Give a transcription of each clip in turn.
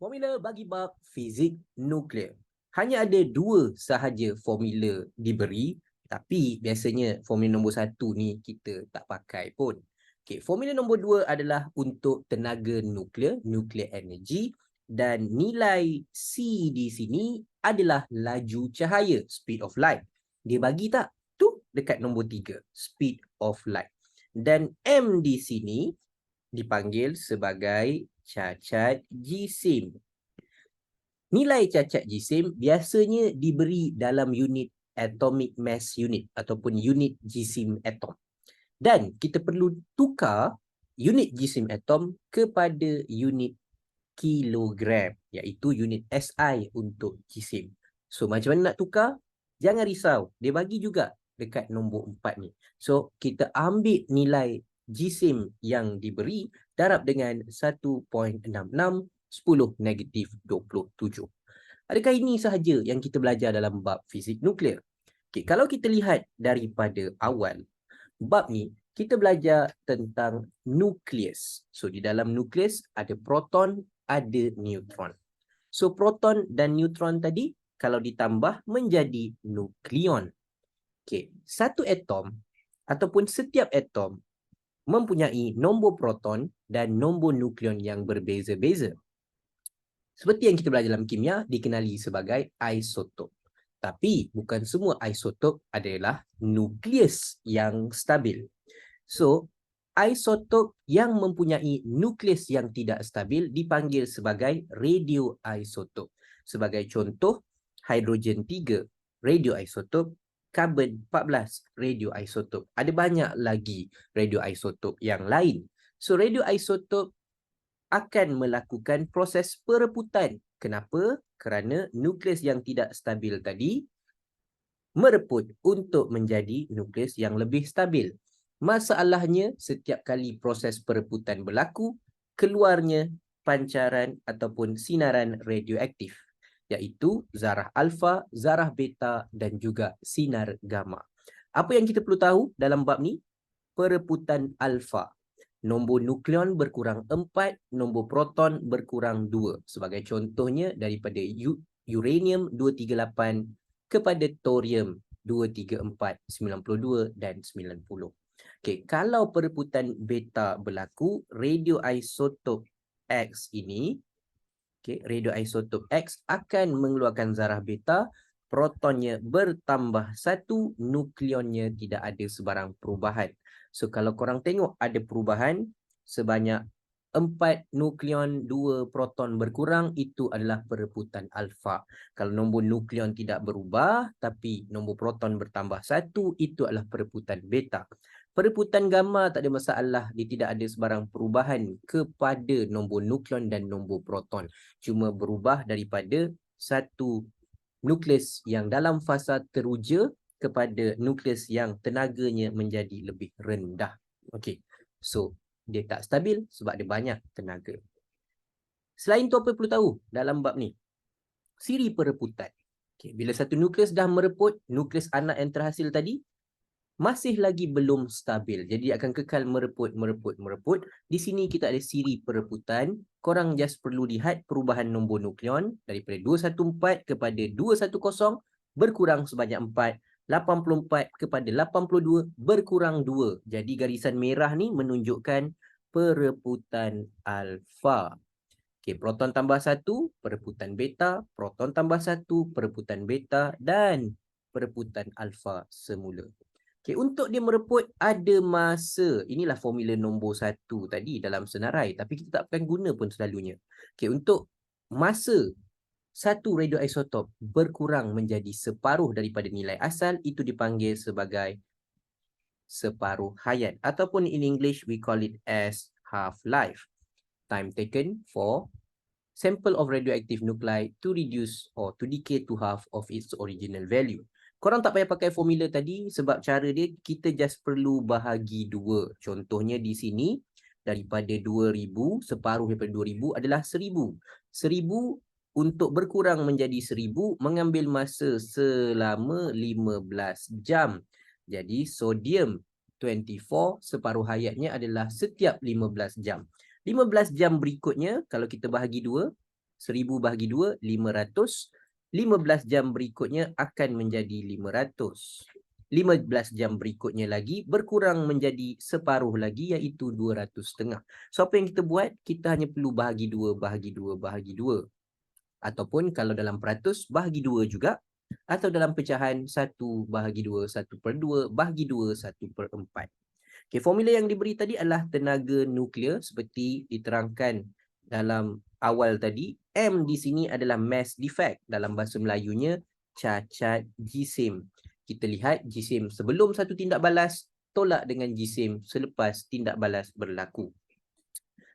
Formula bagi bab fizik nuklear. Hanya ada dua sahaja formula diberi, tapi biasanya formula nombor satu ni kita tak pakai pun. Okay, formula nombor dua adalah untuk tenaga nuklear, nuclear energy, dan nilai C di sini adalah laju cahaya, speed of light. Dia bagi tak? Tu dekat nombor tiga, speed of light. Dan M di sini dipanggil sebagai cacat jisim. Nilai cacat jisim biasanya diberi dalam unit atomic mass unit ataupun unit jisim atom. Dan kita perlu tukar unit jisim atom kepada unit kilogram, iaitu unit SI untuk jisim. So macam mana nak tukar? Jangan risau, dia bagi juga dekat nombor 4 ni. So kita ambil nilai jisim yang diberi darab dengan 1.66 10 negatif 27. Adakah ini sahaja yang kita belajar dalam bab fizik nuklear? Okay, kalau kita lihat daripada awal, bab ni kita belajar tentang nukleus. So di dalam nukleus ada proton, ada neutron. So proton dan neutron tadi kalau ditambah menjadi nukleon. Okay, satu atom ataupun setiap atom mempunyai nombor proton dan nombor nukleon yang berbeza-beza. Seperti yang kita belajar dalam kimia, dikenali sebagai isotop. Tapi bukan semua isotop adalah nukleus yang stabil. So, isotop yang mempunyai nukleus yang tidak stabil dipanggil sebagai radioisotop. Sebagai contoh, hidrogen 3 radioisotop, karbon 14 radioisotop. Ada banyak lagi radioisotop yang lain. So, radioisotop akan melakukan proses pereputan. Kenapa? Kerana nukleus yang tidak stabil tadi mereput untuk menjadi nukleus yang lebih stabil. Masalahnya, setiap kali proses pereputan berlaku, keluarnya pancaran ataupun sinaran radioaktif, iaitu zarah alfa, zarah beta dan juga sinar gamma. Apa yang kita perlu tahu dalam bab ni? Pereputan alfa. Nombor nukleon berkurang 4, nombor proton berkurang 2. Sebagai contohnya daripada uranium 238 kepada thorium 234, 92 dan 90. Okey, kalau pereputan beta berlaku, radioisotop X ini, radioisotop X akan mengeluarkan zarah beta, protonnya bertambah 1, nukleonnya tidak ada sebarang perubahan. So kalau korang tengok ada perubahan sebanyak 4 nukleon, 2 proton berkurang, itu adalah pereputan alfa. Kalau nombor nukleon tidak berubah tapi nombor proton bertambah 1, itu adalah pereputan beta. Pereputan gamma tak ada masalah, dia tidak ada sebarang perubahan kepada nombor nukleon dan nombor proton. Cuma berubah daripada satu nukleus yang dalam fasa teruja kepada nukleus yang tenaganya menjadi lebih rendah. Okey. So, dia tak stabil sebab dia banyak tenaga. Selain tu apa perlu tahu dalam bab ni? Siri pereputan. Okay, bila satu nukleus dah mereput, nukleus anak yang terhasil tadi masih lagi belum stabil. Jadi akan kekal mereput. Di sini kita ada siri pereputan. Korang just perlu lihat perubahan nombor nukleon daripada 214 kepada 210 berkurang sebanyak 4. 84 kepada 82 berkurang 2. Jadi garisan merah ni menunjukkan pereputan alfa. Okey, proton tambah 1, pereputan beta, proton tambah 1, pereputan beta dan pereputan alfa semula. Okey, untuk dia mereput ada masa. Inilah formula nombor 1 tadi dalam senarai, tapi kita tak akan guna pun selalunya. Okey, untuk masa satu radioisotop berkurang menjadi separuh daripada nilai asal, itu dipanggil sebagai separuh hayat, ataupun in English we call it as half-life. Time taken for sample of radioactive nuclide to reduce or to decay to half of its original value. Korang tak payah pakai formula tadi sebab cara dia kita just perlu bahagi 2. Contohnya di sini daripada 2000, separuh daripada 2000 adalah 1000. 1000 untuk berkurang menjadi 1000 mengambil masa selama 15 jam. Jadi sodium 24 separuh hayatnya adalah setiap 15 jam. 15 jam berikutnya kalau kita bahagi 2, 1000 bahagi 2, 500. 15 jam berikutnya akan menjadi 500. 15 jam berikutnya lagi berkurang menjadi separuh lagi, iaitu 200.5. So, apa yang kita buat? Kita hanya perlu bahagi 2, bahagi 2, bahagi 2. Ataupun kalau dalam peratus, bahagi 2 juga. Atau dalam pecahan 1 bahagi 2, 1/2, bahagi 2, 1/4. Okay, formula yang diberi tadi adalah tenaga nuklear seperti diterangkan dalam awal tadi. M di sini adalah mass defect. Dalam bahasa Melayunya, cacat jisim. Kita lihat jisim sebelum satu tindak balas tolak dengan jisim selepas tindak balas berlaku.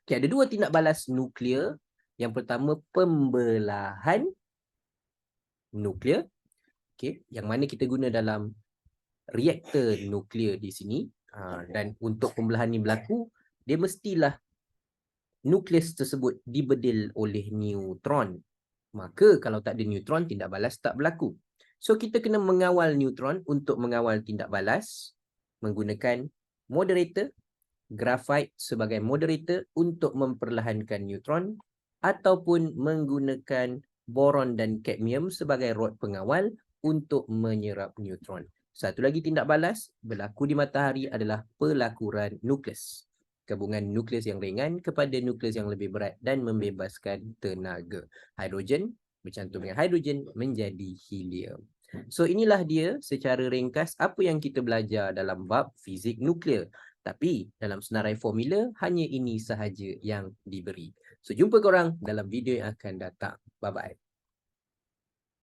Okay, ada dua tindak balas nuklear. Yang pertama, pembelahan nuklear. Okay, yang mana kita guna dalam reaktor nuklear di sini. Dan untuk pembelahan ini berlaku, dia mestilah nukleus tersebut dibedil oleh neutron. Maka kalau tak ada neutron, tindak balas tak berlaku. So, kita kena mengawal neutron untuk mengawal tindak balas menggunakan moderator, grafite sebagai moderator untuk memperlahankan neutron, ataupun menggunakan boron dan kadmium sebagai rod pengawal untuk menyerap neutron. Satu lagi tindak balas berlaku di matahari adalah pelakuran nukleus. Gabungan nukleus yang ringan kepada nukleus yang lebih berat dan membebaskan tenaga. Hidrogen bercantum dengan hidrogen menjadi helium. So, inilah dia secara ringkas apa yang kita belajar dalam bab fizik nuklear. Tapi dalam senarai formula, hanya ini sahaja yang diberi. So, jumpa korang dalam video yang akan datang. Bye-bye.